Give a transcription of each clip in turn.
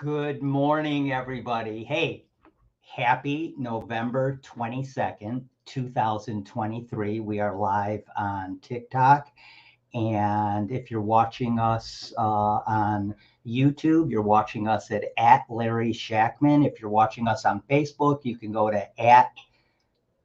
Good morning, everybody. Hey, happy November 22nd, 2023. We are live on TikTok. And if you're watching us on YouTube, you're watching us at Larry Shackman. If you're watching us on Facebook, you can go to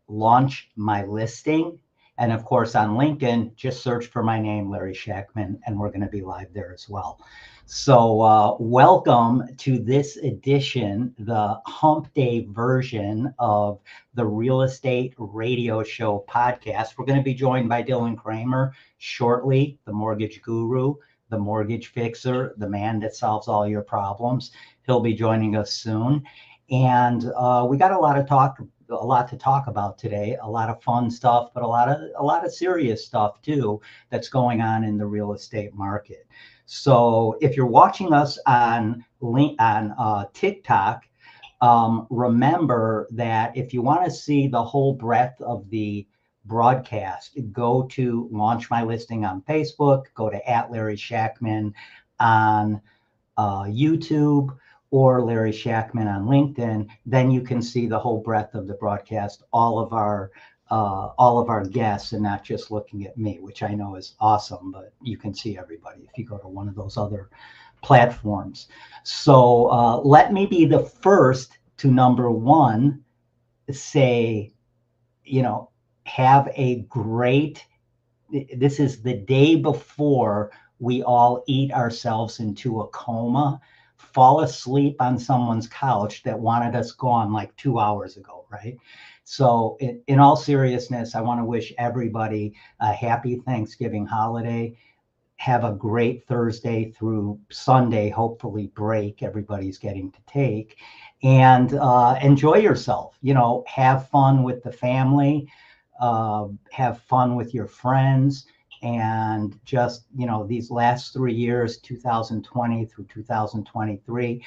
@Launch My Listing. And of course, on LinkedIn, just search for my name, Larry Shackman, and we're going to be live there as well. So welcome to this edition, the Hump Day version of the Real Estate Radio Show podcast. We're going to be joined by Dylan Kramer shortly, the mortgage guru, the mortgage fixer, the man that solves all your problems. He'll be joining us soon. And we got a lot to talk about today, a lot of fun stuff, but a lot of serious stuff too that's going on in the real estate market. So if you're watching us on TikTok, remember that if you want to see the whole breadth of the broadcast, go to Launch My Listing on Facebook, go to @Larry Shackman on YouTube, or Larry Shackman on LinkedIn. Then you can see the whole breadth of the broadcast, all of our guests, and not just looking at me, which I know is awesome, but you can see everybody if you go to one of those other platforms. So let me be the first to, number one, say, have a great, this is the day before we all eat ourselves into a coma, fall asleep on someone's couch that wanted us gone like 2 hours ago, right? So in all seriousness, I want to wish everybody a happy Thanksgiving holiday. Have a great Thursday through Sunday, hopefully break everybody's getting to take, and enjoy yourself. Have fun with the family, have fun with your friends, and just, these last 3 years, 2020 through 2023,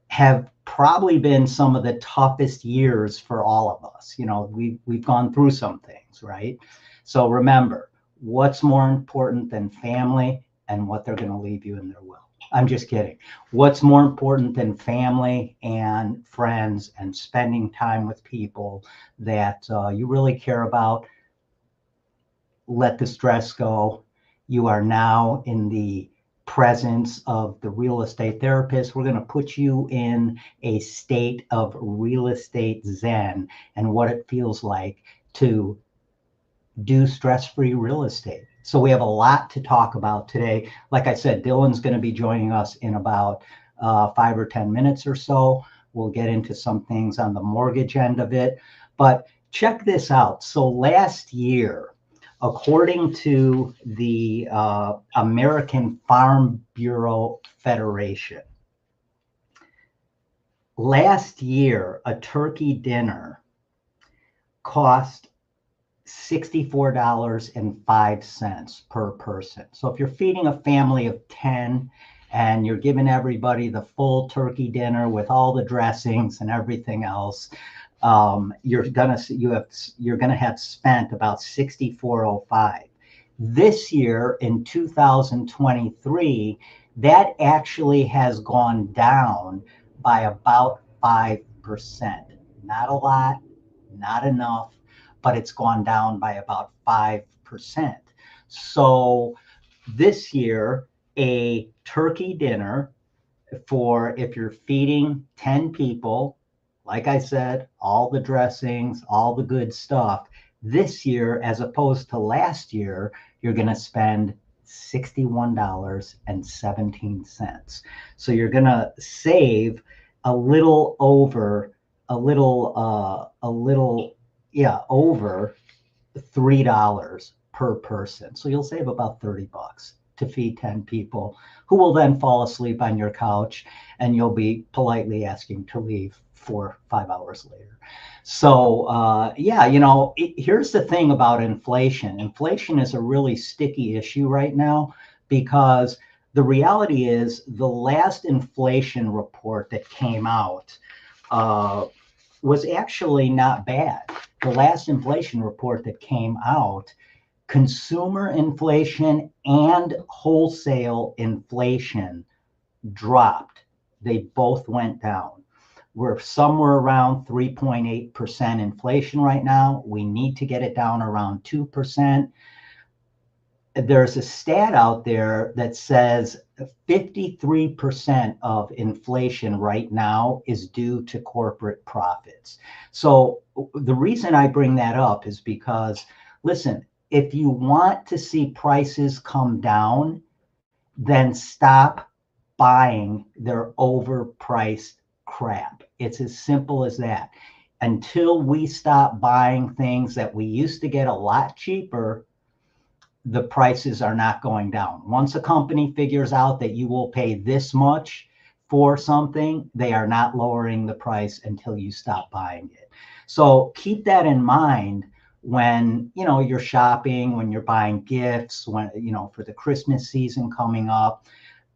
have probably been some of the toughest years for all of us. We've gone through some things, right? So remember, what's more important than family and what they're going to leave you in their will? I'm just kidding. What's more important than family and friends and spending time with people that you really care about? Let the stress go. You are now in the presence of the real estate therapist. We're going to put you in a state of real estate zen and what it feels like to do stress-free real estate. So we have a lot to talk about today. Like I said, Dylan's going to be joining us in about 5 or 10 minutes or so. We'll get into some things on the mortgage end of it. But check this out. So last year, according to the American Farm Bureau Federation, last year, a turkey dinner cost $64.05 per person. So if you're feeding a family of 10 and you're giving everybody the full turkey dinner with all the dressings and everything else, you're gonna have spent about $64.05. This year in 2023, that actually has gone down by about 5%. Not a lot, not enough, but it's gone down by about 5%. So this year, a turkey dinner for, if you're feeding 10 people, like I said, all the dressings, all the good stuff, this year, as opposed to last year, you're going to spend $61.17. So you're going to save over $3 per person. So you'll save about $30 to feed 10 people who will then fall asleep on your couch, and you'll be politely asking to leave 4 or 5 hours later. So here's the thing about inflation. Inflation is a really sticky issue right now, because the reality is the last inflation report that came out was actually not bad. The last inflation report that came out, consumer inflation and wholesale inflation dropped. They both went down. We're somewhere around 3.8% inflation right now. We need to get it down around 2%. There's a stat out there that says 53% of inflation right now is due to corporate profits. So the reason I bring that up is because, listen, if you want to see prices come down, then stop buying their overpriced crap. It's as simple as that. Until we stop buying things that we used to get a lot cheaper, the prices are not going down. Once a company figures out that you will pay this much for something, they are not lowering the price until you stop buying it. So keep that in mind when you're shopping, when you're buying gifts, when for the Christmas season coming up.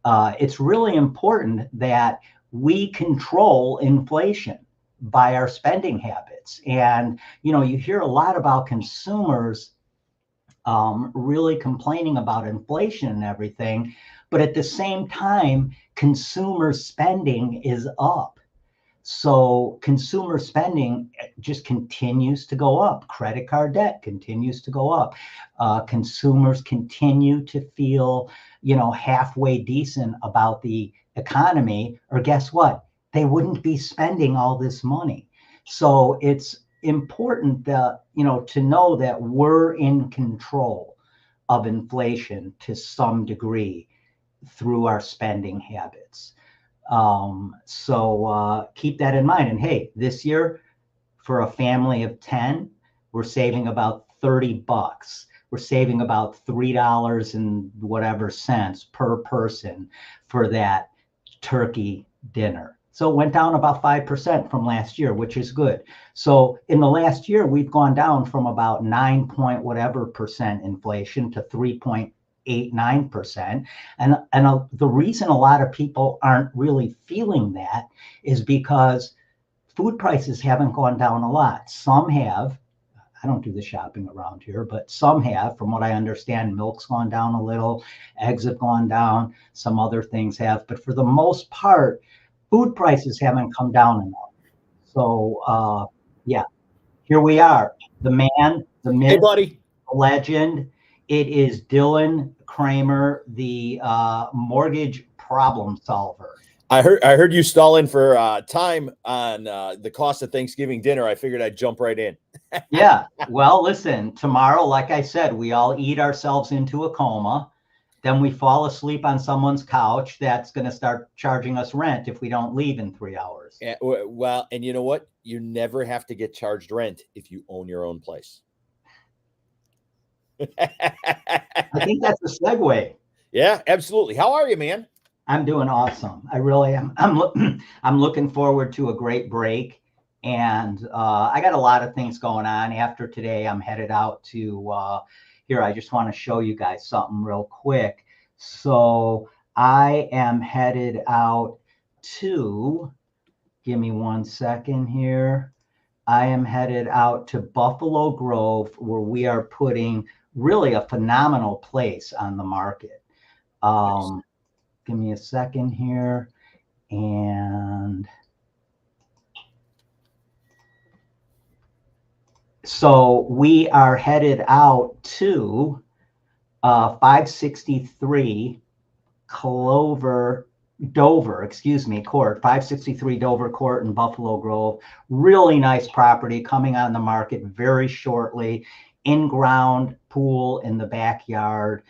it's really important that we control inflation by our spending habits. And, you hear a lot about consumers really complaining about inflation and everything. But at the same time, consumer spending is up. So consumer spending just continues to go up. Credit card debt continues to go up. Consumers continue to feel, halfway decent about the economy. Or guess what? They wouldn't be spending all this money. So it's important that, to know that we're in control of inflation to some degree through our spending habits. So keep that in mind. And hey, this year for a family of 10, we're saving about $30. We're saving about $3 and whatever cents per person for that turkey dinner. So it went down about 5% from last year, which is good. So in the last year, we've gone down from about 9 point whatever percent inflation to 3.89%. And the reason a lot of people aren't really feeling that is because food prices haven't gone down a lot. Some have. I don't do the shopping around here, but some have. From what I understand, milk's gone down a little, eggs have gone down, some other things have. But for the most part, food prices haven't come down enough. So, yeah, here we are. The man, the myth, Hey, buddy. the legend. It is Dylan Kramer, the mortgage problem solver. I heard you stalling for time on the cost of Thanksgiving dinner. I figured I'd jump right in. Yeah. Well, listen, tomorrow, like I said, we all eat ourselves into a coma. Then we fall asleep on someone's couch that's going to start charging us rent if we don't leave in 3 hours. Yeah, well, and you know what? You never have to get charged rent if you own your own place. I think that's a segue. Yeah, absolutely. How are you, man? I'm doing awesome. I really am. I'm looking forward to a great break. And I got a lot of things going on. After today, I'm headed out to here. I just want to show you guys something real quick. So I am headed out to, give me 1 second here. I am headed out to Buffalo Grove, where we are putting really a phenomenal place on the market. Nice. Give me a second here. And so we are headed out to 563 Court, 563 Dover Court in Buffalo Grove. Really nice property coming on the market very shortly. In-ground pool in the backyard,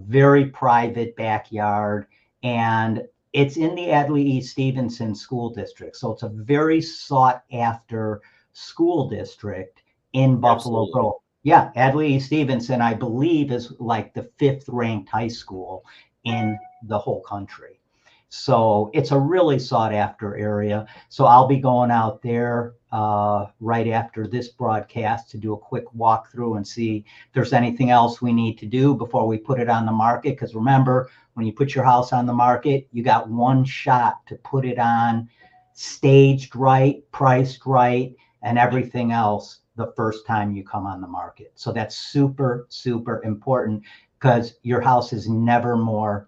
very private backyard, and it's in the Adley E. Stevenson School District. So it's a very sought after school district in Buffalo Grove. Yeah, Adley E. Stevenson, I believe, is like the 5th ranked high school in the whole country. So it's a really sought after area. So I'll be going out there right after this broadcast to do a quick walkthrough and see if there's anything else we need to do before we put it on the market. Because remember, when you put your house on the market, you got one shot to put it on staged right, priced right, and everything else the first time you come on the market. So that's super, super important, because your house is never more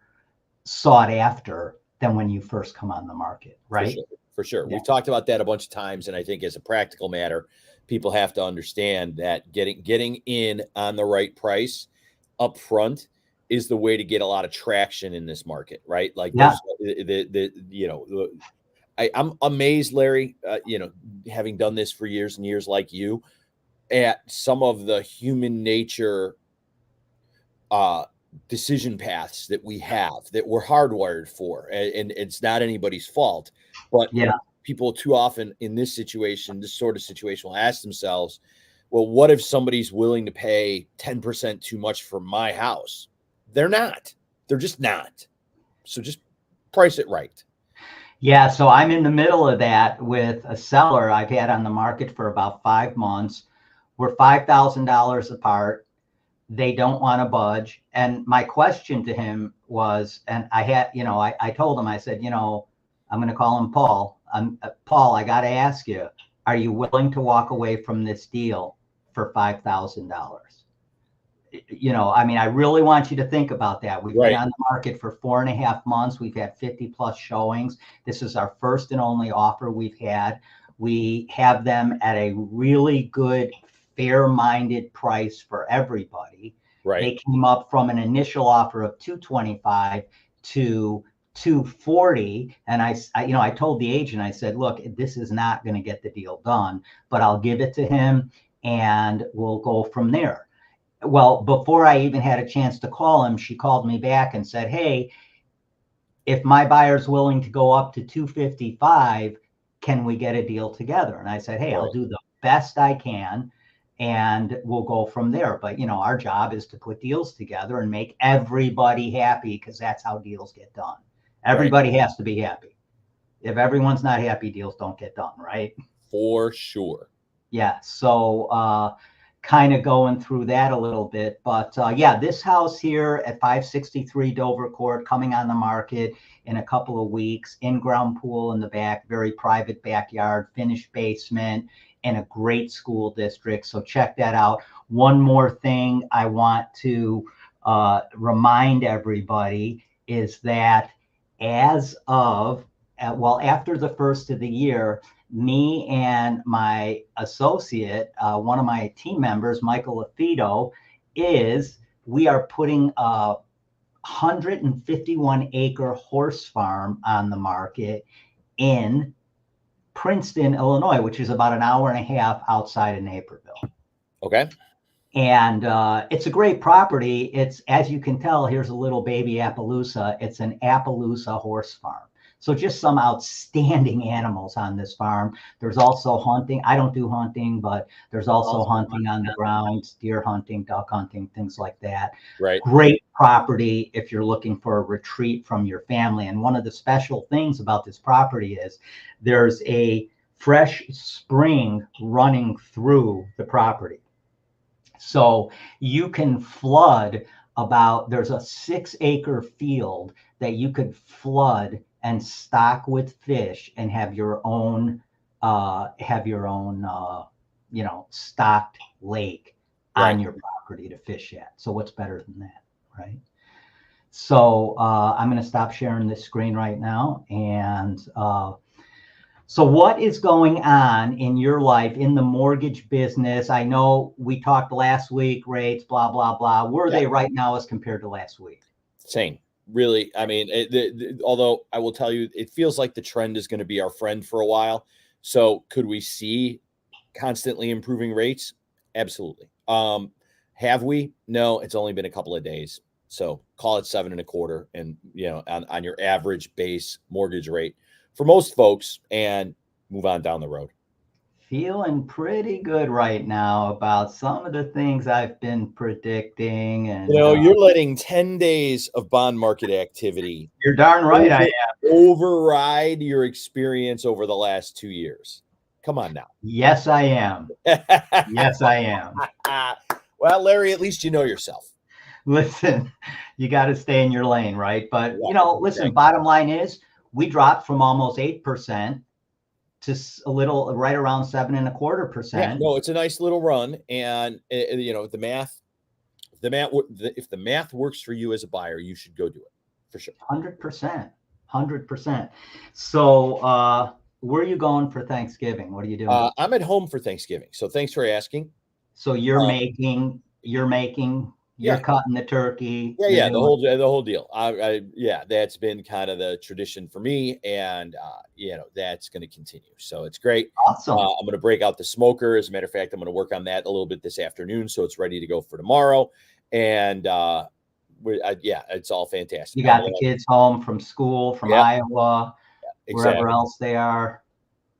sought after than when you first come on the market, right? For sure. Yeah. We've talked about that a bunch of times, and I think as a practical matter, people have to understand that getting in on the right price up front is the way to get a lot of traction in this market, right? Like, yeah. I'm amazed, Larry, having done this for years and years like you, at some of the human nature decision paths that we have that we're hardwired for, and it's not anybody's fault, but yeah, people too often in this sort of situation will ask themselves, well, what if somebody's willing to pay 10% too much for my house? They're just not. So just price it right. Yeah, so I'm in the middle of that with a seller I've had on the market for about 5 months. We're $5,000 apart. They don't want to budge. And my question to him was, and I had, I told him, I said, I'm going to call him Paul. Paul, I got to ask you, are you willing to walk away from this deal for $5,000? I mean, I really want you to think about that. We've been on the market for 4.5 months. We've had 50 plus showings. This is our first and only offer we've had. We have them at a really good, fair-minded price for everybody. Right. They came up from an initial offer of 225 to 240. And I told the agent, I said, look, this is not going to get the deal done, but I'll give it to him and we'll go from there. Well, before I even had a chance to call him, she called me back and said, hey, if my buyer's willing to go up to 255, can we get a deal together? And I said, hey, I'll do the best I can and we'll go from there. But, our job is to put deals together and make everybody happy, because that's how deals get done. Everybody has to be happy. If everyone's not happy, deals don't get done, right? For sure. Yeah. So, kind of going through that a little bit, but yeah, this house here at 563 Dover Court, coming on the market in a couple of weeks, in-ground pool in the back, very private backyard, finished basement, in a great school district. So check that out. One more thing I want to remind everybody is that as of, after the first of the year, me and my associate, one of my team members, Michael Affido, we are putting a 151-acre horse farm on the market in Princeton, Illinois, which is about an hour and a half outside of Naperville. Okay. And it's a great property. It's, as you can tell, here's a little baby Appaloosa. It's an Appaloosa horse farm. So just some outstanding animals on this farm. There's also hunting. I don't do hunting, but there's also hunting on the grounds, deer hunting, duck hunting, things like that. Right. Great property if you're looking for a retreat from your family. And one of the special things about this property is there's a fresh spring running through the property. So you can flood there's a 6-acre field that you could flood and stock with fish and have your own stocked lake on your property to fish at. So what's better than that, right? So I'm going to stop sharing this screen right now. And so what is going on in your life in the mortgage business? I know we talked last week, rates, blah, blah, blah. Where are they right now as compared to last week? Same. Really, I mean, although I will tell you, it feels like the trend is going to be our friend for a while. So could we see constantly improving rates? Absolutely. Have we? No, it's only been a couple of days. So call it 7.25, and on your average base mortgage rate for most folks, and move on down the road. Feeling pretty good right now about some of the things I've been predicting. And you're letting 10 days of bond market activity. You're darn right I am. Override your experience over the last 2 years. Come on now. Yes, I am. Yes, I am. Well, Larry, at least you know yourself. Listen, you got to stay in your lane, right? But, listen, bottom line is we dropped from almost 8% to a little right around 7.25%. Yeah, no, it's a nice little run. And, if the math works for you as a buyer, you should go do it for sure. 100%. So where are you going for Thanksgiving? What are you doing? I'm at home for Thanksgiving. So thanks for asking. So you're cutting the turkey. Yeah, the whole deal. That's been kind of the tradition for me, and that's going to continue. So it's great. Awesome. I'm going to break out the smoker. As a matter of fact, I'm going to work on that a little bit this afternoon, so it's ready to go for tomorrow. And it's all fantastic. You got the kids home from school, from Iowa, wherever else they are.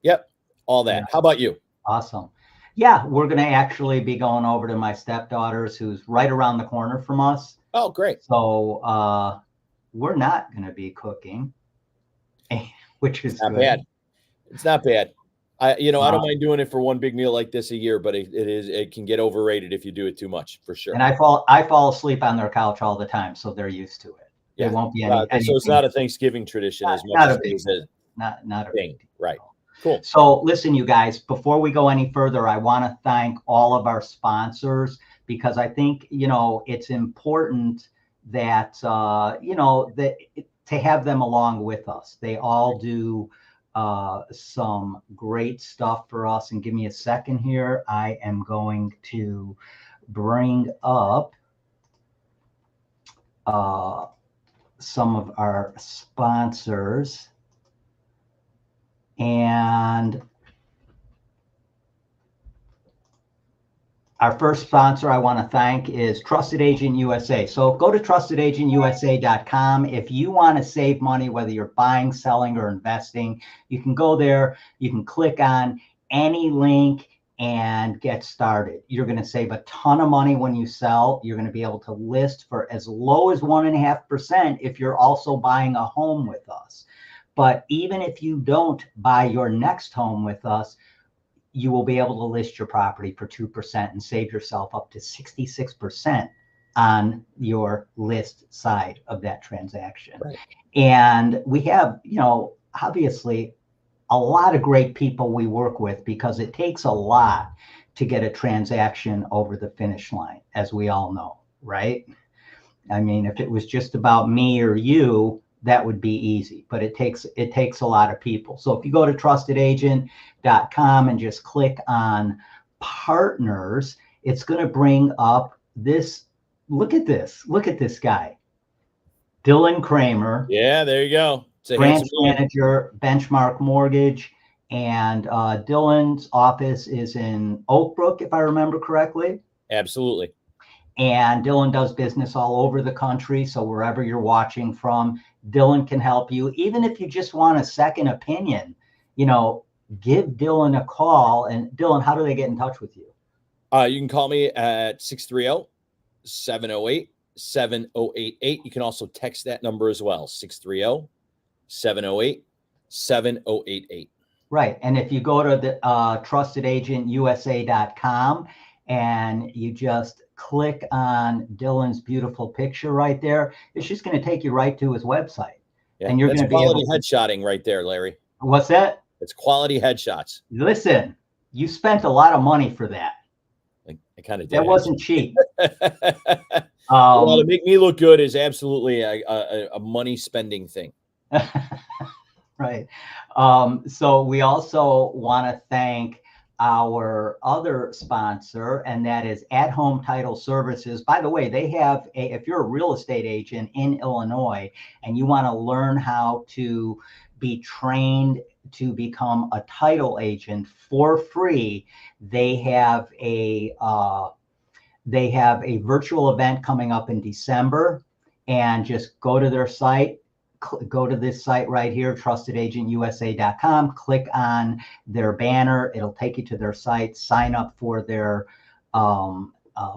Yep, all that. Yeah. How about you? Awesome. Yeah, we're going to actually be going over to my stepdaughter's, who's right around the corner from us. Oh, great. So we're not going to be cooking, which is not bad. It's not bad. I don't mind doing it for one big meal like this a year, but it can get overrated if you do it too much, for sure. And I fall asleep on their couch all the time, so they're used to it. Yeah. There won't be So anything. it's not a Thanksgiving tradition as much Not as a it big is a not a thing, big deal. right? Cool. So listen, you guys, before we go any further, I want to thank all of our sponsors, because I think, it's important that, that to have them along with us. They all do some great stuff for us. And give me a second here. I am going to bring up some of our sponsors. And our first sponsor I want to thank is Trusted Agent USA. So go to trustedagentusa.com. If you want to save money, whether you're buying, selling, or investing, you can go there. You can click on any link and get started. You're going to save a ton of money when you sell. You're going to be able to list for as low as 1.5% if you're also buying a home with us. But even if you don't buy your next home with us, you will be able to list your property for 2% and save yourself up to 66% on your list side of that transaction. Right. And we have, obviously a lot of great people we work with, because it takes a lot to get a transaction over the finish line, as we all know, right? I mean, if it was just about me or you, that would be easy, but it takes a lot of people. So if you go to trustedagent.com and just click on partners, it's going to bring up this. Look at this guy, Dylan Kramer. Yeah, there you go. Branch manager, Benchmark Mortgage. And Dylan's office is in Oak Brook, if I remember correctly. Absolutely. And Dylan does business all over the country. So wherever you're watching from, Dylan can help you. Even if you just want a second opinion, give Dylan a call. And Dylan, how do they get in touch with you? You can call me at 630-708-7088. You can also text that number as well, 630-708-7088. Right. And if you go to the trustedagentusa.com and you just click on Dylan's beautiful picture right there, it's just going to take you right to his website. Yeah, and you're going to be quality headshotting right there, Larry. What's that? It's quality headshots. Listen, you spent a lot of money for that. I kind of did. That wasn't cheap. Well, to make me look good is absolutely a money spending thing. Right. So we also want to thank our other sponsor, and that is At Home Title Services. By the way, they have if you're a real estate agent in Illinois and you want to learn how to be trained to become a title agent for free, they have a virtual event coming up in December. And just go to their site. Go to this site right here, trustedagentusa.com, click on their banner. It'll take you to their site, sign up for their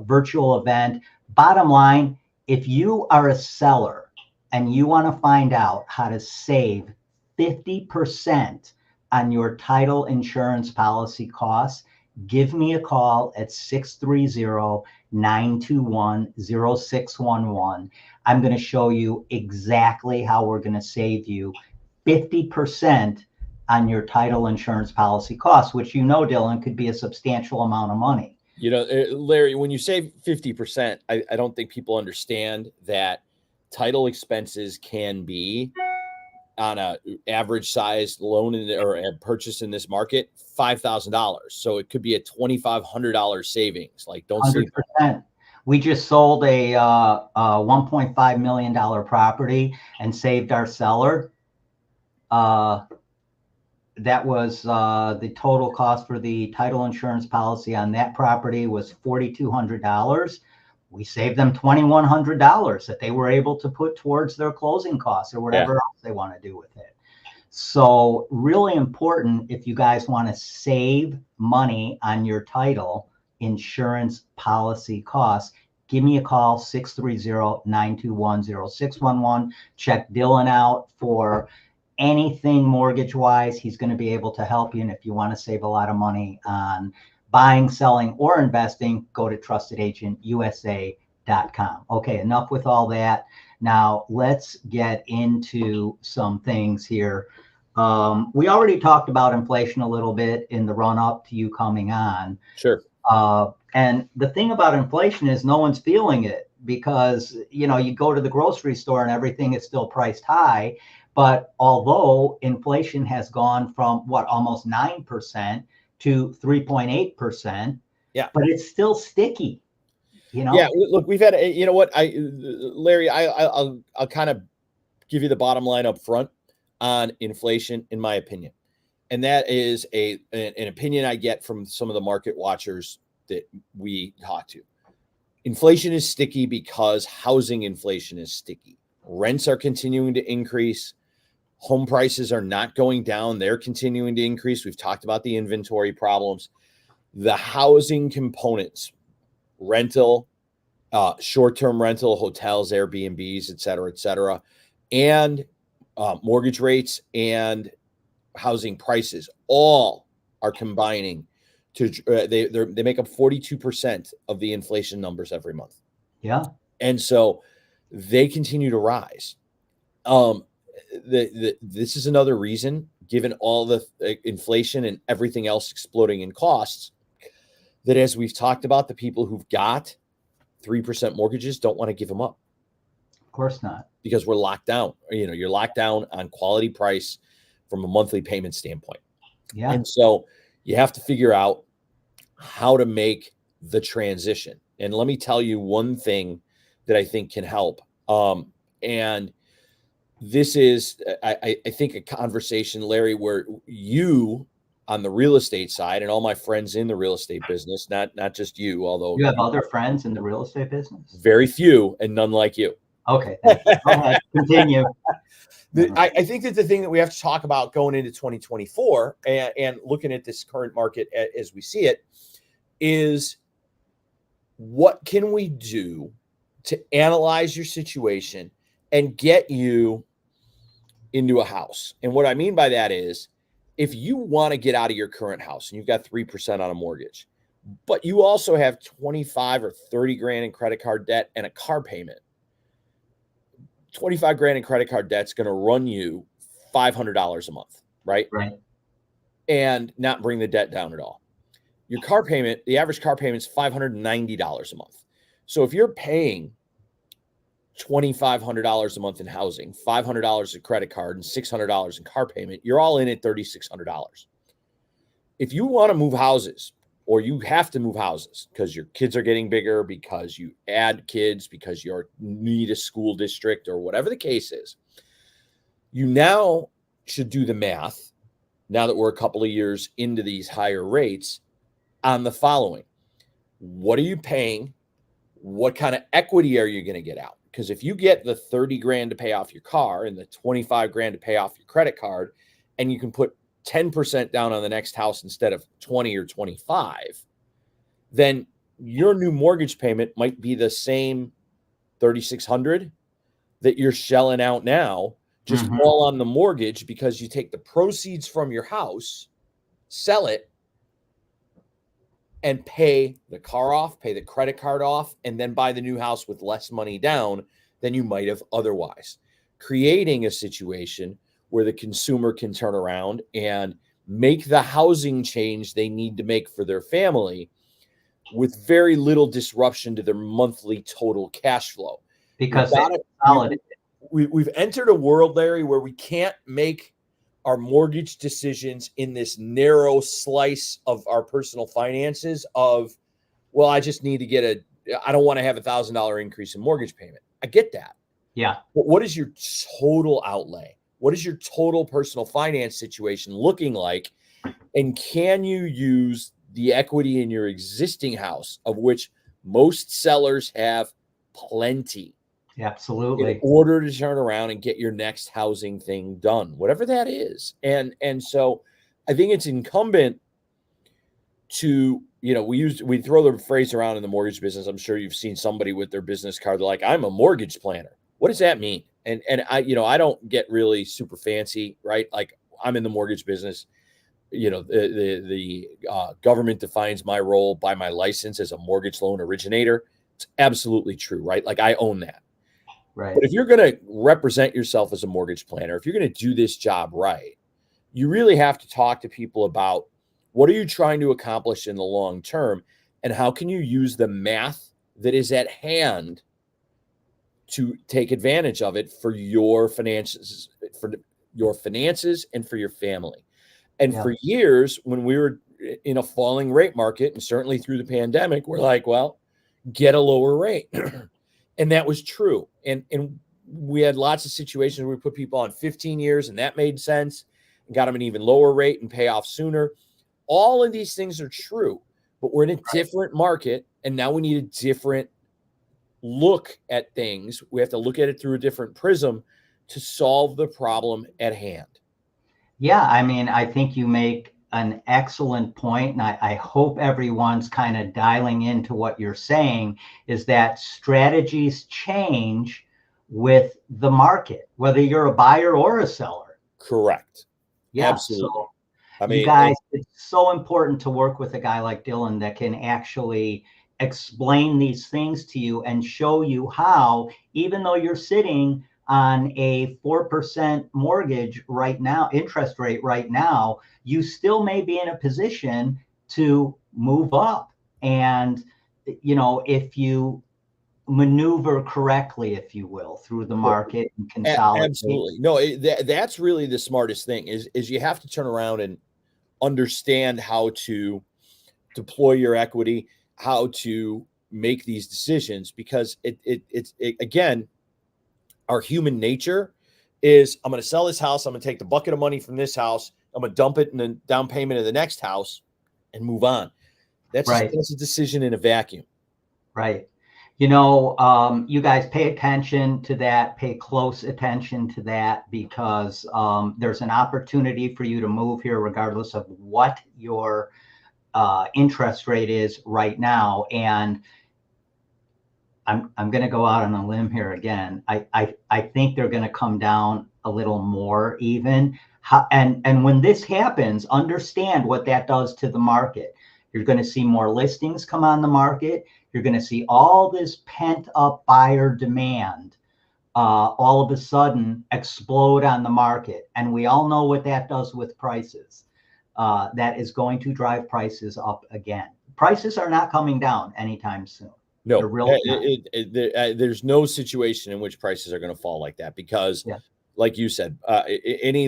virtual event. Bottom line, if you are a seller and you want to find out how to save 50% on your title insurance policy costs, give me a call at 630-921-0611. I'm going to show you exactly how we're going to save you 50% on your title insurance policy costs, which, Dylan, could be a substantial amount of money. Larry, when you say 50%, I don't think people understand that title expenses can be, on a average size loan or a purchase in this market, $5,000. So it could be a $2,500 savings. Like, don't 100%. See that. We just sold a $1.5 million property and saved our seller. That was the total cost for the title insurance policy on that property was $4,200. We saved them $2,100 that they were able to put towards their closing costs or whatever else they want to do with it. So really important, if you guys want to save money on your title insurance policy costs, give me a call, 630-921-0611. Check Dylan out for anything mortgage wise, he's going to be able to help you. And if you want to save a lot of money on buying, selling, or investing, go to trustedagенtusa.com. Okay, enough with all that. Now let's get into some things here. We already talked about inflation a little bit in the run up to you coming on. Sure. And the thing about inflation is no one's feeling it because, you go to the grocery store and everything is still priced high. But although inflation has gone from almost 9% to 3.8%, yeah, but it's still sticky. Yeah, look, we've had, Larry, I'll kind of give you the bottom line up front on inflation, in my opinion. And that is an opinion I get from some of the market watchers that we talk to. Inflation is sticky because housing inflation is sticky. Rents are continuing to increase. Home prices are not going down. They're continuing to increase. We've talked about the inventory problems. The housing components, rental, short-term rental, hotels, Airbnbs, et cetera, and mortgage rates and housing prices all are combining to they make up 42% of the inflation numbers every month. Yeah. And so they continue to rise. This is another reason, given all the inflation and everything else exploding in costs, that as we've talked about, the people who've got 3% mortgages don't want to give them up. Of course not. Because we're locked down. You're locked down on quality price from a monthly payment standpoint. Yeah. And so you have to figure out how to make the transition. And let me tell you one thing that I think can help. And this is, I think, a conversation, Larry, where you on the real estate side and all my friends in the real estate business, not just you, although you have other friends in the real estate business? Very few and none like you. Okay. Thank you. Go ahead. Continue. I think that the thing that we have to talk about going into 2024 and looking at this current market as we see it is, what can we do to analyze your situation and get you into a house? And what I mean by that is, if you want to get out of your current house and you've got 3% on a mortgage, but you also have 25 or 30 grand in credit card debt and a car payment, 25 grand in credit card debt's going to run you $500 a month, right? Right. And not bring the debt down at all. Your car payment, the average car payment is $590 a month. So if you're paying $2,500 a month in housing, $500 in credit card, and $600 in car payment, you're all in at $3,600. If you want to move houses, or you have to move houses because your kids are getting bigger, because you add kids, because you need a school district, or whatever the case is, you now should do the math, now that we're a couple of years into these higher rates, on the following. What are you paying? What kind of equity are you going to get out? Because if you get the 30 grand to pay off your car and the 25 grand to pay off your credit card, and you can put 10% down on the next house instead of 20 or 25, then your new mortgage payment might be the same $3,600 that you're shelling out now, just all on the mortgage, because you take the proceeds from your house, sell it, and pay the car off, pay the credit card off, and then buy the new house with less money down than you might have otherwise, creating a situation where the consumer can turn around and make the housing change they need to make for their family with very little disruption to their monthly total cash flow. Because we've entered a world, Larry, where we can't make our mortgage decisions in this narrow slice of our personal finances of, well, I just need to I don't want to have $1,000 increase in mortgage payment. I get that. Yeah. But what is your total outlay? What is your total personal finance situation looking like? And can you use the equity in your existing house, of which most sellers have plenty, absolutely, in order to turn around and get your next housing thing done, whatever that is? And so I think it's incumbent to, we throw the phrase around in the mortgage business. I'm sure you've seen somebody with their business card, they're like, I'm a mortgage planner. What does that mean? and I don't get really super fancy, right? Like I'm in the mortgage business. The government defines my role by my license as a mortgage loan originator. It's absolutely true, right? Like I own that. Right. But if you're going to represent yourself as a mortgage planner, if you're going to do this job right, you really have to talk to people about what are you trying to accomplish in the long term, and how can you use the math that is at hand to take advantage of it for your finances, and for your family. And Yeah. for years, when we were in a falling rate market, and certainly through the pandemic, we're like, well, get a lower rate. And that was true. And we had lots of situations where we put people on 15 years, and that made sense, and got them an even lower rate and pay off sooner. All of these things are true, but we're in a different market, and now we need a different look at things. We have to look at it through a different prism to solve the problem at hand. Yeah, I mean, I think you make an excellent point, and I hope everyone's kind of dialing into what you're saying, is that strategies change with the market, whether you're a buyer or a seller. Correct. Yeah. Absolutely. So I you mean, guys, it's so important to work with a guy like Dylan that can actually explain these things to you and show you how, even though you're sitting on a 4% mortgage right now, interest rate right now, you still may be in a position to move up. And, if you maneuver correctly, if you will, through the market and consolidate. absolutely. No, that's really the smartest thing is you have to turn around and understand how to deploy your equity, how to make these decisions, because it's again, our human nature is, I'm going to sell this house. I'm going to take the bucket of money from this house. I'm going to dump it in the down payment of the next house and move on. That's a decision in a vacuum. Right. You guys pay attention to that, pay close attention to that, because there's an opportunity for you to move here regardless of what your interest rate is right now. And I'm going to go out on a limb here again. I think they're going to come down a little more even. And when this happens, understand what that does to the market. You're going to see more listings come on the market. You're going to see all this pent up buyer demand all of a sudden explode on the market. And we all know what that does with prices. That is going to drive prices up again. Prices are not coming down anytime soon. No, there's no situation in which prices are going to fall like that, because like you said, any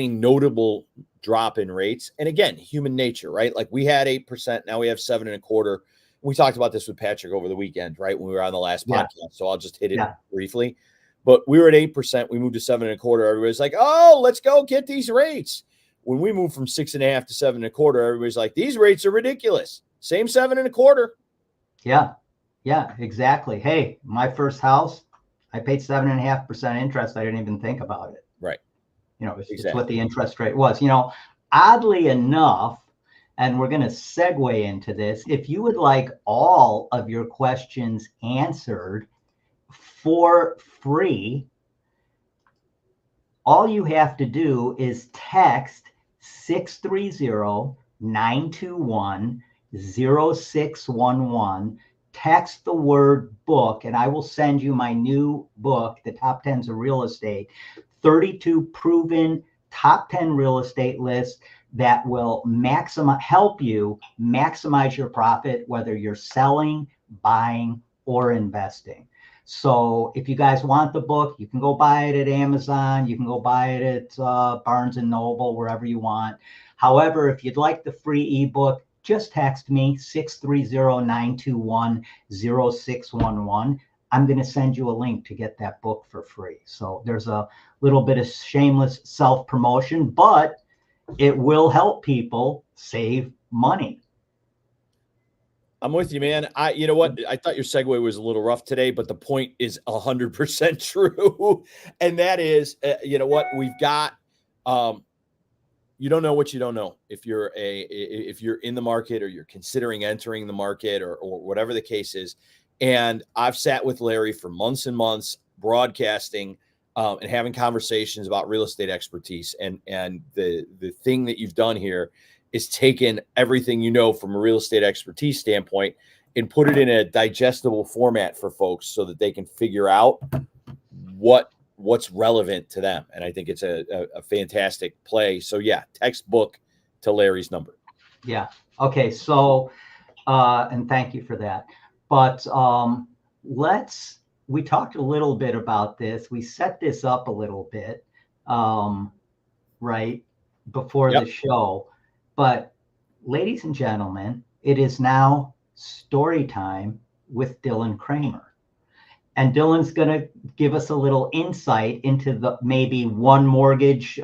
notable drop in rates. And again, human nature, right? Like we had 8%. Now we have 7.25%. We talked about this with Patrick over the weekend, right? When we were on the last podcast. So I'll just hit it briefly, but we were at 8%. We moved to 7.25%. Everybody's like, oh, let's go get these rates. When we moved from 6.5 to 7.25%, everybody's like, these rates are ridiculous. Same 7.25%. Yeah, exactly. Hey, my first house, I paid 7.5% interest. I didn't even think about it. Right. It's what the interest rate was. Oddly enough, and we're going to segue into this, if you would like all of your questions answered for free, all you have to do is text 630-921-0611. Text the word book, and I will send you my new book, The Top 10s of Real Estate, 32 proven top 10 real estate lists that will help you maximize your profit, whether you're selling, buying, or investing. So if you guys want the book, you can go buy it at Amazon. You can go buy it at Barnes & Noble, wherever you want. However, if you'd like the free ebook, just text me 630-921-0611. I'm going to send you a link to get that book for free. So there's a little bit of shameless self-promotion, but it will help people save money. I'm with you, man. You know what? I thought your segue was a little rough today, but the point is 100% true. And that is, you know what? We've got, you don't know what you don't know. If you're in the market, or you're considering entering the market, or whatever the case is. And I've sat with Larry for months and months. broadcasting and having conversations about real estate expertise. And the thing that you've done here is taken everything you know from a real estate expertise standpoint and put it in a digestible format for folks so that they can figure out what's relevant to them. And I think it's a fantastic play. So yeah, textbook to Larry's number. Yeah. Okay. So, and thank you for that. But we talked a little bit about this. We set this up a little bit, right before the show. But ladies and gentlemen, it is now story time with Dylan Kramer. And Dylan's going to give us a little insight into the maybe one mortgage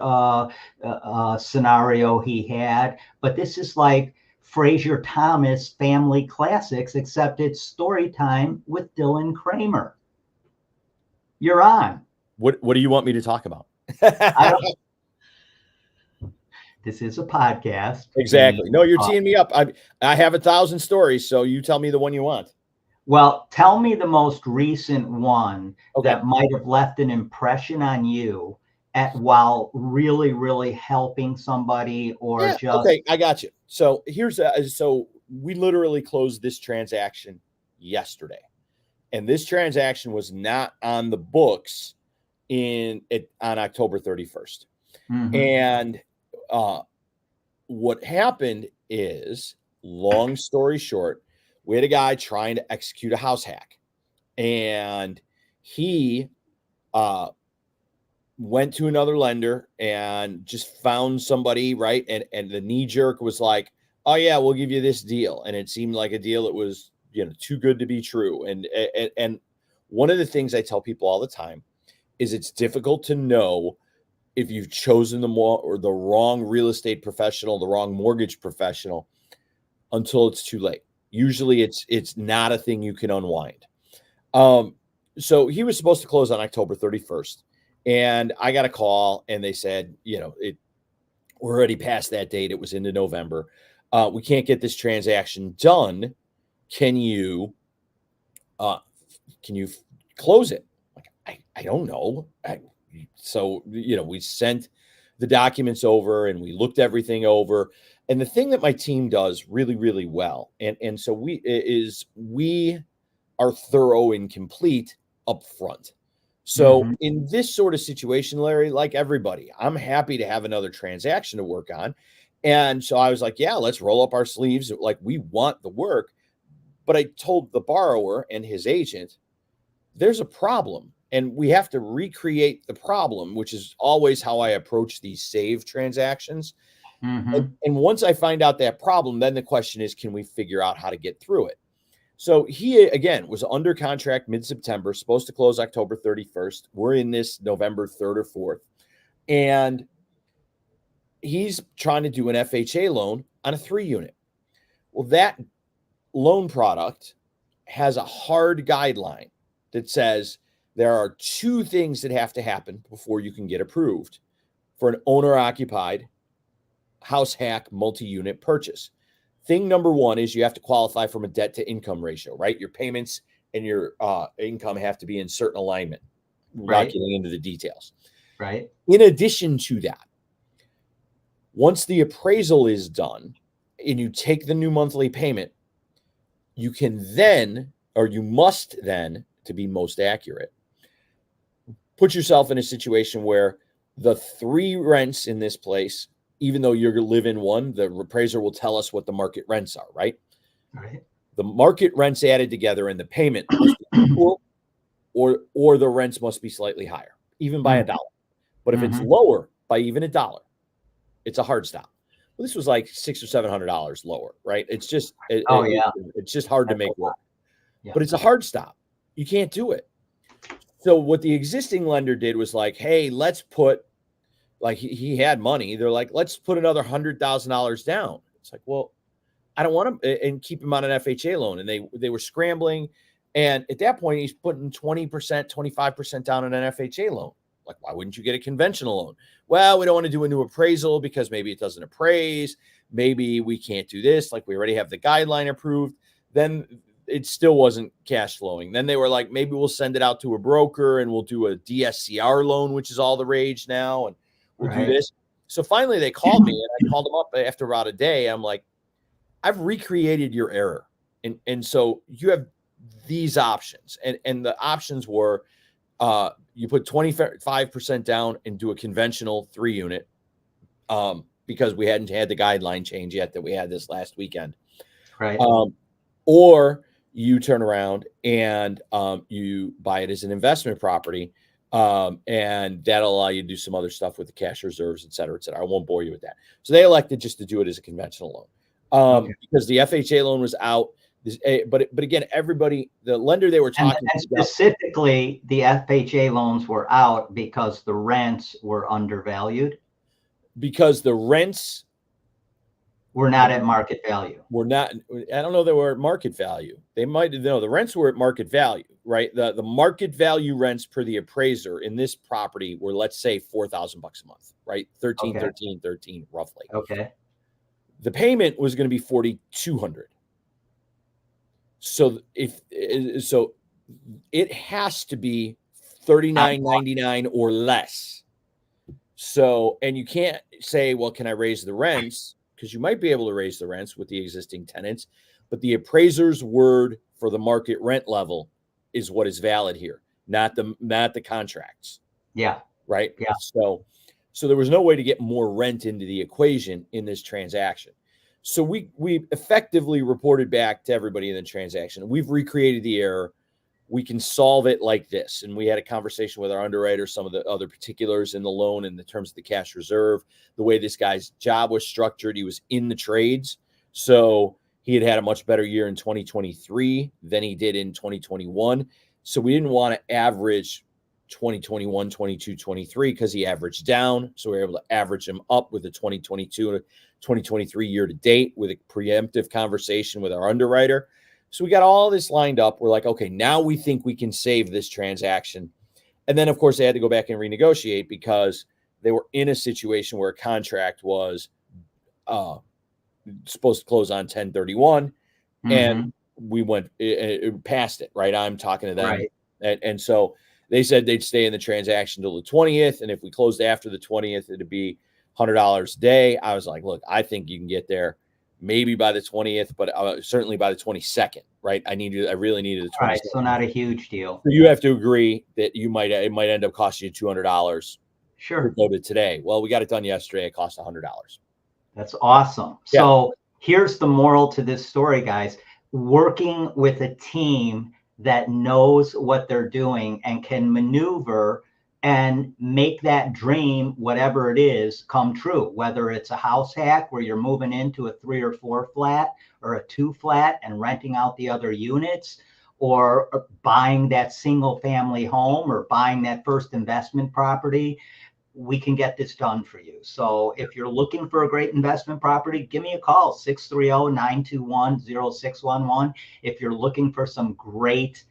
scenario he had. But this is like Fraser Thomas Family Classics, except it's story time with Dylan Kramer. You're on. What do you want me to talk about? This is a podcast. Exactly. No, you're teeing me up. I have 1,000 stories, so you tell me the one you want. Well, tell me the most recent one that might have left an impression on you while really, really helping somebody or just. Okay, I got you. So so we literally closed this transaction yesterday, and this transaction was not on the books on October 31st. Mm-hmm. And what happened is, long story short, we had a guy trying to execute a house hack, and he went to another lender and just found somebody, right? And the knee jerk was like, oh yeah, we'll give you this deal. And it seemed like a deal that was, too good to be true. And one of the things I tell people all the time is it's difficult to know if you've chosen the wrong real estate professional, the wrong mortgage professional, until it's too late. Usually it's not a thing you can unwind. So he was supposed to close on October 31st. And I got a call and they said, we're already past that date. It was into November. We can't get this transaction done. Can you close it? Like, I don't know. So we sent the documents over and we looked everything over. And the thing that my team does really, really well, and so we are thorough and complete up front. So in this sort of situation, Larry, like everybody, I'm happy to have another transaction to work on. And so I was like, yeah, let's roll up our sleeves. Like, we want the work. But I told the borrower and his agent, there's a problem and we have to recreate the problem, which is always how I approach these save transactions. And once I find out that problem, then the question is, can we figure out how to get through it? So he, again, was under contract mid-September, supposed to close October 31st. We're in this November 3rd or 4th. And he's trying to do an FHA loan on a 3-unit. Well, that loan product has a hard guideline that says there are 2 things that have to happen before you can get approved for an owner-occupied house hack multi-unit purchase. Thing number 1 is you have to qualify from a debt to income ratio, right? Your payments and your income have to be in certain alignment, without getting into the details. Right. In addition to that, once the appraisal is done and you take the new monthly payment, you can then, or you must then, to be most accurate, put yourself in a situation where the 3 rents in this place, even though you're going to live in one, the appraiser will tell us what the market rents are, right? Right. The market rents added together and the payment must be equal, or the rents must be slightly higher, even by $1. But if it's lower by even $1, it's a hard stop. Well, this was like $600 or $700 lower, right? It's just it's just hard to make work. Yeah. But it's a hard stop. You can't do it. So what the existing lender did was like, hey, let's put, like, he had money. They're like, let's put another $100,000 down. It's like, well, I don't want him, and keep him on an FHA loan. And they were scrambling. And at that point, he's putting 20%, 25% down on an FHA loan. Like, why wouldn't you get a conventional loan? Well, we don't want to do a new appraisal because maybe it doesn't appraise. Maybe we can't do this. Like, we already have the guideline approved. Then it still wasn't cash flowing. Then they were like, maybe we'll send it out to a broker and we'll do a DSCR loan, which is all the rage now, and we'll do this. So finally they called me, and I called them up after about a day. I'm like, I've recreated your error. And so you have these options. And the options were you put 25% down and do a conventional 3-unit because we hadn't had the guideline change yet that we had this last weekend. Right. Or you turn around and you buy it as an investment property. And that'll allow you to do some other stuff with the cash reserves, et cetera, et cetera. I won't bore you with that. So they elected just to do it as a conventional loan because the FHA loan was out. But again, everybody, the lender they were talking and specifically, the FHA loans were out because the rents were undervalued. Because the rents were not at market value. Were not. I don't know that we're at market value. They might know the rents were at market value, right? The market value rents per the appraiser in this property were, let's say, $4,000 a month, right? 13 roughly. Okay. The payment was going to be $4,200. So it has to be $39.99 or less. So, and you can't say, well, can I raise the rents? Because you might be able to raise the rents with the existing tenants, but the appraiser's word for the market rent level is what is valid here, not the contracts. Yeah. Right. Yeah. So there was no way to get more rent into the equation in this transaction. So we effectively reported back to everybody in the transaction. We've recreated the error. We can solve it like this. And we had a conversation with our underwriter, some of the other particulars in the loan in the terms of the cash reserve, the way this guy's job was structured. He was in the trades. So he had a much better year in 2023 than he did in 2021. So we didn't want to average 2021, 22, 23 because he averaged down. So we were able to average him up with the 2022 and 2023 year to date with a preemptive conversation with our underwriter. So we got all this lined up. We're like, okay, now we think we can save this transaction. And then, of course, they had to go back and renegotiate because they were in a situation where a contract was supposed to close on 10/31, and we went past it, right? I'm talking to them. Right. And so they said they'd stay in the transaction till the 20th. And if we closed after the 20th, it'd be $100 a day. I was like, look, I think you can get there maybe by the 20th, but certainly by the 22nd, right? I really needed the 22nd. Right, so not a huge deal. So you have to agree that it might end up costing you $200. Sure. To go to today. Well, we got it done yesterday. It cost $100. That's awesome. Yeah. So here's the moral to this story, guys. Working with a team that knows what they're doing and can maneuver and make that dream, whatever it is, come true, whether it's a house hack where you're moving into a 3 or 4 flat or a 2 flat and renting out the other units, or buying that single family home or buying that first investment property. We can get this done for you. So if you're looking for a great investment property, give me a call, 630-921-0611. If you're looking for some great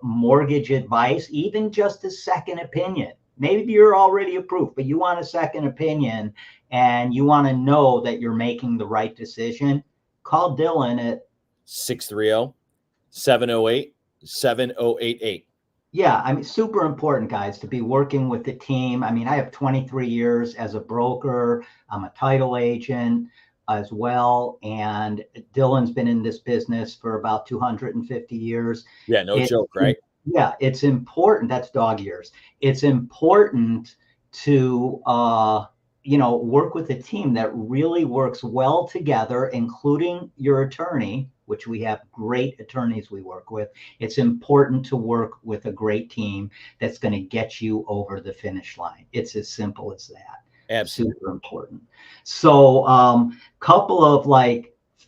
mortgage advice, even just a second opinion. Maybe you're already approved, but you want a second opinion and you want to know that you're making the right decision, call Dylan at 630-708-7088. Yeah, I mean, super important, guys, to be working with the team. I mean, I have 23 years as a broker. I'm a title agent as well. And Dylan's been in this business for about 250 years. Yeah, no joke, right? Yeah, it's important. That's dog years. It's important to, work with a team that really works well together, including your attorney, which we have great attorneys we work with. It's important to work with a great team that's going to get you over the finish line. It's as simple as that. Absolutely. Super important. So couple of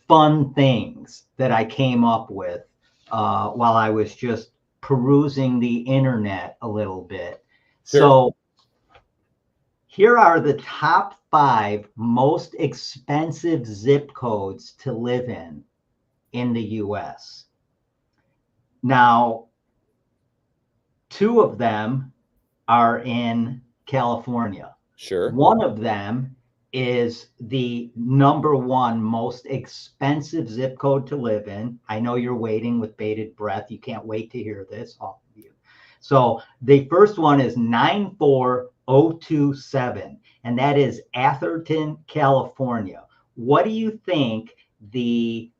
fun things that I came up with while I was just perusing the internet a little bit. Sure. So here are the top 5 most expensive zip codes to live in the US. Now, 2 of them are in California. Sure. One of them is the #1 most expensive zip code to live in. I know you're waiting with bated breath. You can't wait to hear this, all of you. So the first one is 94027, and that is Atherton, California. What do you think the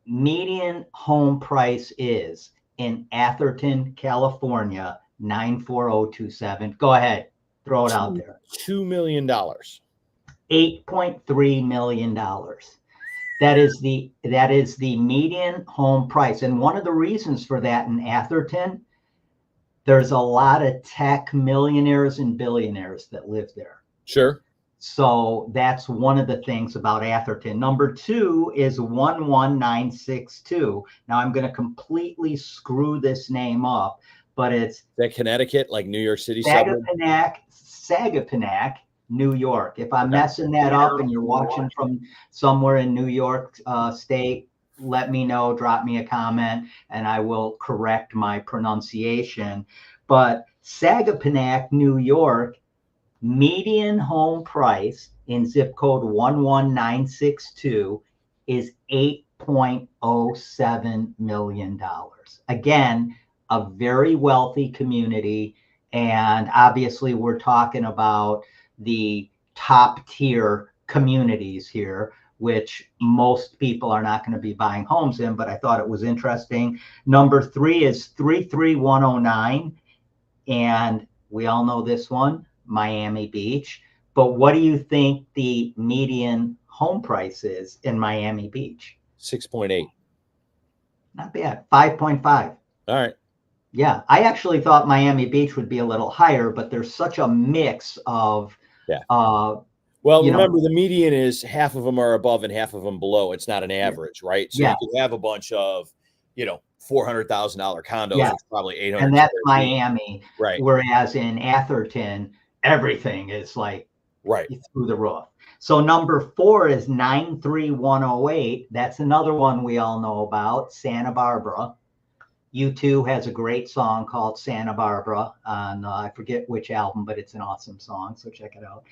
median home price is in Atherton, California? 94027. Go ahead, throw it out there. $2 million. $8.3 million. That is the median home price. And one of the reasons for that in Atherton, there's a lot of tech millionaires and billionaires that live there. Sure. So that's one of the things about Atherton. #2 is 11962. Now I'm going to completely screw this name up, but it's Is that Connecticut, like New York City? Sagaponack, New York. If I'm messing that up and you're watching from somewhere in New York State, let me know, drop me a comment, and I will correct my pronunciation. But Sagaponack, New York, median home price in zip code 11962 is $8.07 million. Again, a very wealthy community. And obviously we're talking about the top tier communities here, which most people are not going to be buying homes in, but I thought it was interesting. #3 is 33109. And we all know this one, Miami Beach. But what do you think the median home price is in Miami Beach? 6.8. Not bad. 5.5. All right. Yeah, I actually thought Miami Beach would be a little higher, but there's such a mix of Well, remember, the median is half of them are above and half of them below. It's not an average, right? So you could have a bunch of, $400,000 condos, which probably 800. And that's Miami, right? Whereas in Atherton, everything is like through the roof. So #4 is 93108. That's another one we all know about, Santa Barbara. U2 has a great song called Santa Barbara on, I forget which album, but it's an awesome song, so check it out.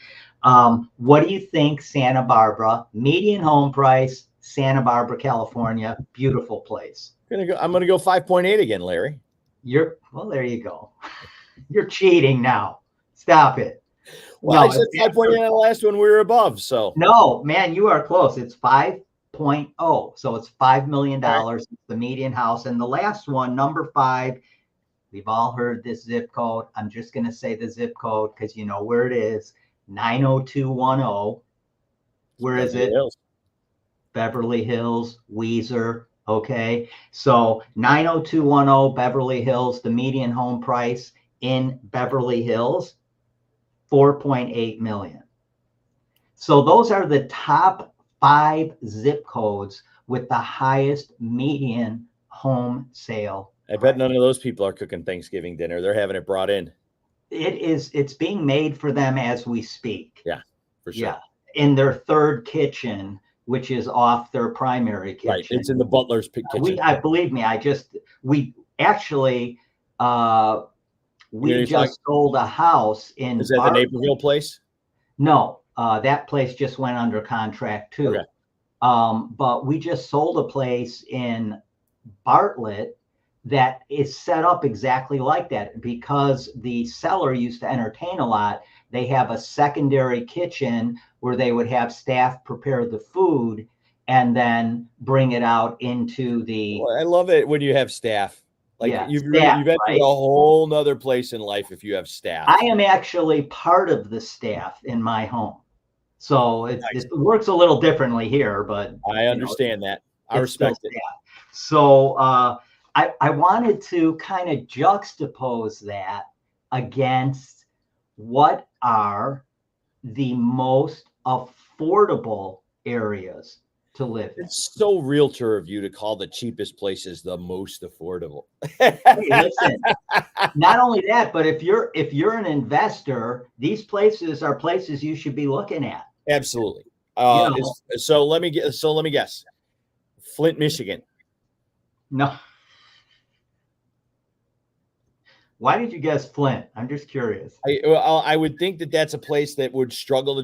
What do you think Santa Barbara, median home price, Santa Barbara, California, beautiful place? I'm gonna go 5.8 again, Larry. Well, there you go. You're cheating now. Stop it. Well, I said 5.8 on the last one. We were above, so. No, man, you are close. It's 5.0. So it's $5 million. It's the median house. And the last one, #5, we've all heard this zip code. I'm just going to say the zip code because you know where it is. 90210. Where is it? Beverly Hills, Weezer. Okay. So 90210 Beverly Hills, the median home price in Beverly Hills, 4.8 million. So those are the top 5 zip codes with the highest median home sale. I bet none of those people are cooking Thanksgiving dinner. They're having it brought in. It's being made for them as we speak. Yeah, for sure. Yeah, in their third kitchen, which is off their primary kitchen. Right, it's in the butler's kitchen. Believe me, we just sold a house in. Is that the Naperville place? No, that place just went under contract too. Okay. But we just sold a place in Bartlett that is set up exactly like that because the seller used to entertain a lot. They have a secondary kitchen where they would have staff prepare the food and then bring it out into the. Well, I love it when you have staff. Like you've entered a whole nother place in life if you have staff. I am actually part of the staff in my home. So it works a little differently here, but I understand that. I respect it. So I wanted to kind of juxtapose that against what are the most affordable areas to live in. It's so realtor of you to call the cheapest places the most affordable. Hey, listen, not only that, but if you're an investor, these places are places you should be looking at. Absolutely. So let me guess. Flint, Michigan. No. Why did you guess Flint? I'm just curious. I would think that that's a place that would struggle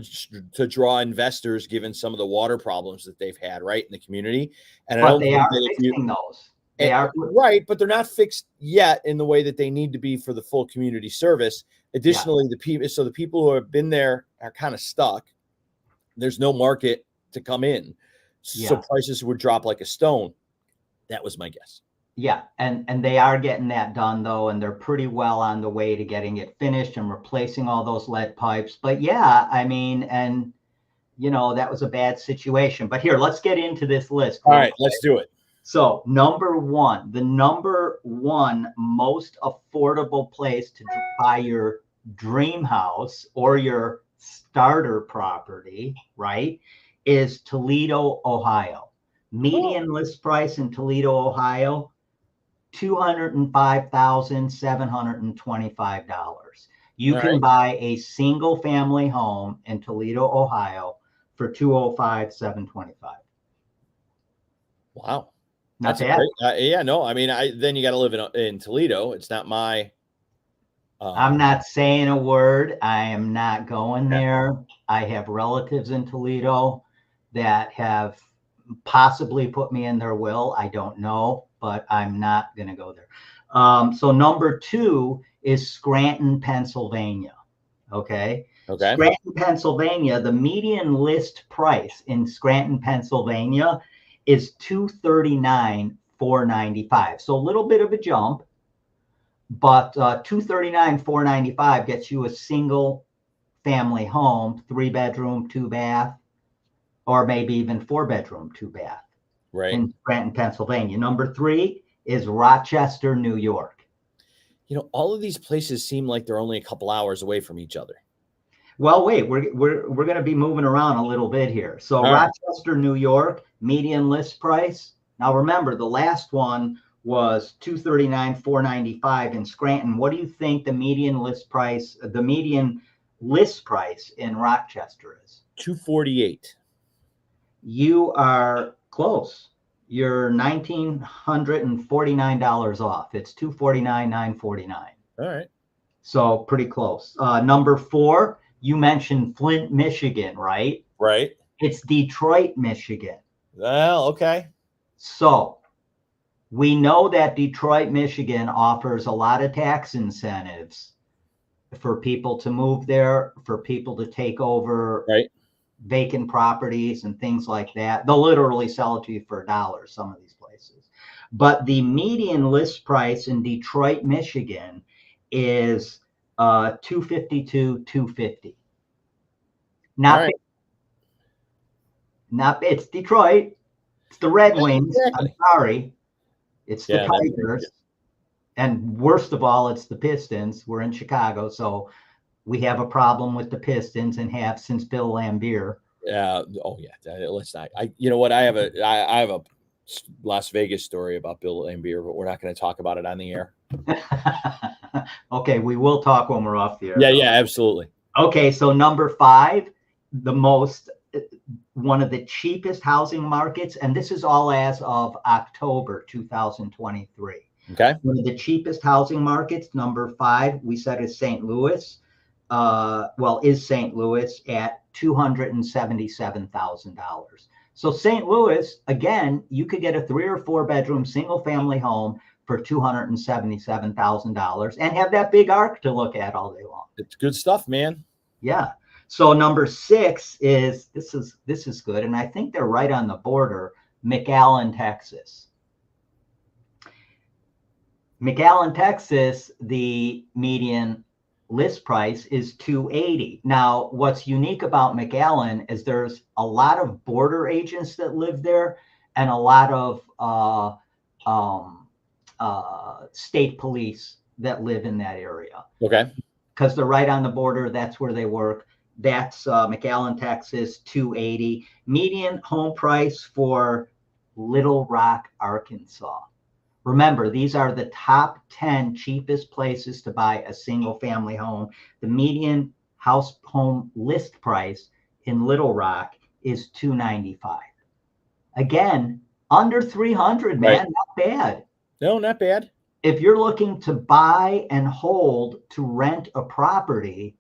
to draw investors given some of the water problems that they've had, right, in the community. And I But don't they think are that if you fixing those. They are right, but they're not fixed yet in the way that they need to be for the full community service. Additionally, the people who have been there are kind of stuck. There's no market to come in, so prices would drop like a stone. That was my guess. Yeah, and they are getting that done though, and they're pretty well on the way to getting it finished and replacing all those lead pipes. But yeah, I mean, and that was a bad situation. But here, let's get into this list. All right, let's do it. So the number one most affordable place to buy your dream house or your starter property, right, is Toledo, Ohio. Median list price in Toledo, Ohio, $205,725. You can buy a single family home in Toledo, Ohio for $205,725. Wow. Not bad. Yeah, no, I mean, then you got to live in Toledo. It's not my. I'm not saying a word. I am not going there. I have relatives in Toledo that have possibly put me in their will. I don't know, but I'm not going to go there. So number 2 is Scranton, Pennsylvania. Okay. Scranton, Pennsylvania, the median list price in Scranton, Pennsylvania is $239,495. So a little bit of a jump, but $239,495 gets you a single family home, 3-bedroom, 2-bath, or maybe even 4-bedroom, 2-bath, right, in Scranton, Pennsylvania. Number 3 is Rochester, New York. All of these places seem like they're only a couple hours away from each other. Well, wait, we're going to be moving around a little bit here. So Rochester, New York, median list price. Now remember, the last one was $239,495 in Scranton. What do you think the median list price in Rochester is? $248. You are close. You're $1,949 off. It's $249,949. All right. So pretty close. Number 4, you mentioned Flint, Michigan, right? Right. It's Detroit, Michigan. Well, okay. So we know that Detroit, Michigan offers a lot of tax incentives for people to move there, for people to take over vacant properties and things like that. They'll literally sell it to you for $1, some of these places. But the median list price in Detroit, Michigan is $252,250. Not it's Detroit. It's the Red Wings. I'm sorry. It's the Tigers. And worst of all, it's the Pistons. We're in Chicago, so we have a problem with the Pistons and have since Bill Laimbeer. Yeah. Oh yeah. Let's not. You know what? I have a Las Vegas story about Bill Laimbeer, but we're not going to talk about it on the air. Okay, we will talk when we're off the air. Yeah, absolutely. Okay, so number 5, one of the cheapest housing markets, and this is all as of October 2023. Okay. One of the cheapest housing markets, number 5, we said is St. Louis. Is St. Louis at $277,000. So St. Louis, again, you could get a 3 or 4-bedroom single family home for $277,000 and have that big arc to look at all day long. It's good stuff, man. Yeah. So number 6 is this is good, and I think they're right on the border, McAllen, Texas. McAllen, Texas, the median list price is $280,000. Now, what's unique about McAllen is there's a lot of border agents that live there and a lot of state police that live in that area. Okay. Because they're right on the border. That's where they work. That's McAllen, Texas, $280,000. Median home price for Little Rock, Arkansas. Remember, these are the top 10 cheapest places to buy a single family home. The median home list price in Little Rock is $295,000. Again, under $300,000, man, not bad. No, not bad. if you're looking to buy and hold to rent a property,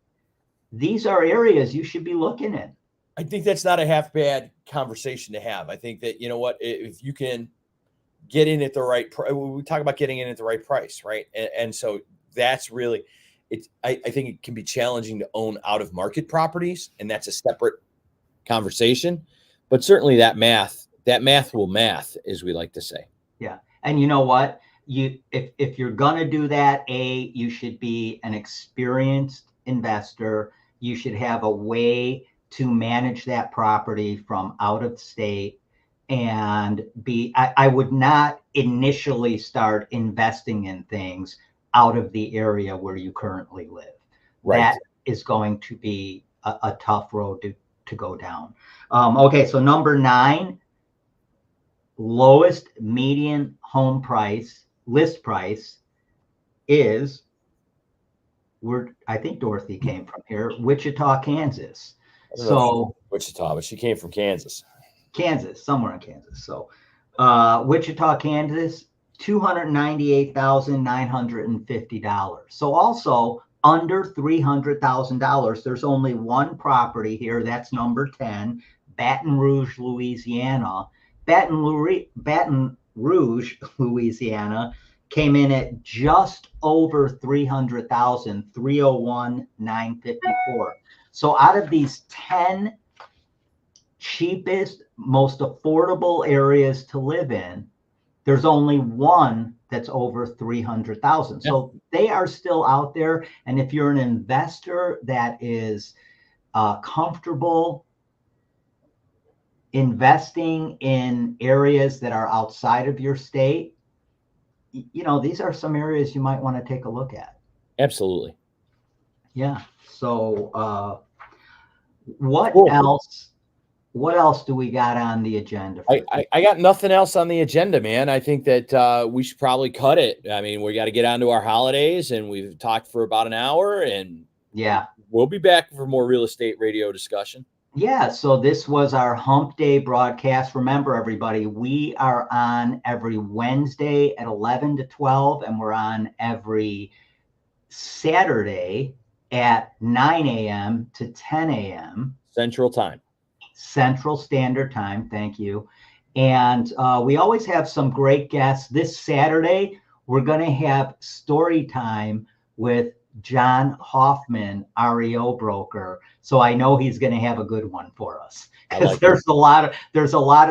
these are areas you should be looking in. I think that's not a half bad conversation to have. I think that, you know what, if you can get in at the right price, we talk about getting in at the right price, right? And so that's really, I think it can be challenging to own out of market properties, and that's a separate conversation. But certainly that math will math, as we like to say. Yeah. And you know what? If you're gonna do that, you should be an experienced investor. You should have a way to manage that property from out of state, and I would not initially start investing in things out of the area where you currently live. Right. That is going to be a tough road to go down. Okay, so number 9, lowest median home price, list price, is, I think Dorothy came from here, Wichita, Kansas. So Wichita, but she came from Kansas. Somewhere in Kansas. So Wichita, Kansas, $298,950. So also under $300,000. There's only one property here. That's number 10, Baton Rouge, Louisiana. Baton Rouge, Louisiana came in at just over 300,000, 301,954. So out of these 10 cheapest, most affordable areas to live in, there's only one that's over 300,000. So they are still out there. And if you're an investor that is comfortable investing in areas that are outside of your state, you know, these are some areas you might want to take a look at. Absolutely. Yeah. So what else do we got on the agenda? I got nothing else on the agenda, man. I think that we should probably cut it. I mean, we got to get on to our holidays, and we've talked for about an hour, and yeah, we'll be back for more real estate radio discussion. Yeah, so this was our Hump Day broadcast. Remember, everybody, we are on every Wednesday at 11 to 12, and we're on every Saturday at 9 a.m. to 10 a.m. Central Standard Time. Thank you. And we always have some great guests. This Saturday, we're going to have story time with John Hoffman, REO broker. So I know he's going to have a good one for us, because there's a lot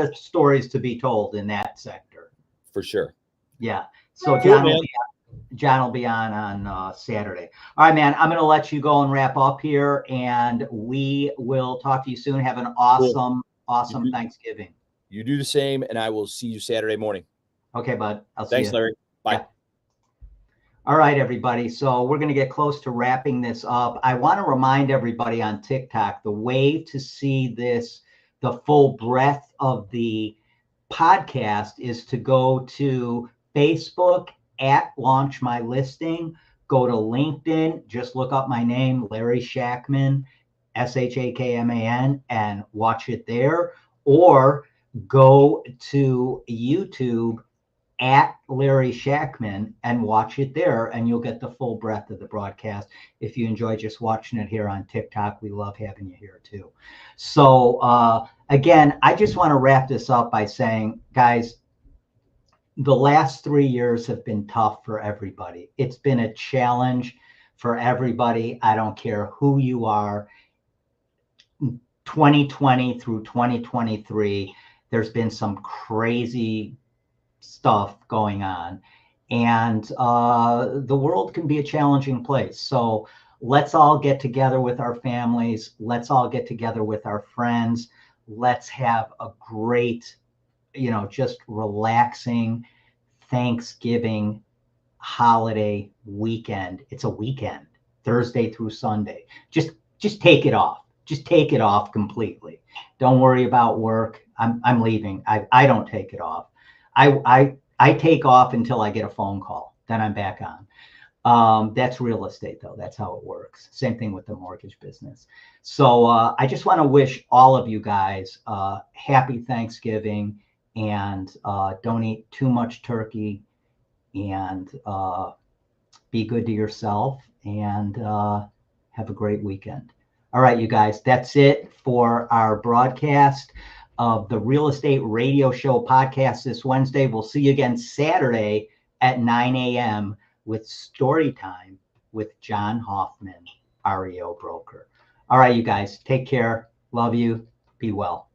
of stories to be told in that sector. For sure. Yeah. So John will be on Saturday. All right, man. I'm going to let you go and wrap up here, and we will talk to you soon. Have an awesome Thanksgiving. You do the same, and I will see you Saturday morning. Okay, bud. I'll see you. Thanks, Larry. Bye. Yeah. All right, everybody. So we're going to get close to wrapping this up. I want to remind everybody on TikTok, the way to see this, the full breadth of the podcast, is to go to Facebook at Launch My Listing. Go to LinkedIn, just look up my name, Larry Shackman, Shakman, and watch it there. Or go to YouTube at Larry Shackman and watch it there, and you'll get the full breadth of the broadcast. If you enjoy just watching it here on TikTok, we love having you here too. So again, I just want to wrap this up by saying, guys, the last 3 years have been tough for everybody. It's been a challenge for everybody. I don't care who you are. 2020 through 2023, there's been some crazy stuff going on, and the world can be a challenging place. So let's all get together with our families. Let's all get together with our friends. Let's have a great, just relaxing Thanksgiving holiday weekend. It's a weekend, Thursday through Sunday. Just take it off. Just take it off completely. Don't worry about work. I'm leaving. I don't take it off. I take off until I get a phone call. Then I'm back on. That's real estate, though. That's how it works. Same thing with the mortgage business. So I just want to wish all of you guys happy Thanksgiving, and don't eat too much turkey, and be good to yourself, and have a great weekend. All right, you guys, that's it for our broadcast of the Real Estate Radio Show podcast this Wednesday. We'll see you again Saturday at 9 a.m. with Story Time with John Hoffman, REO broker. All right, you guys, take care. Love you. Be well.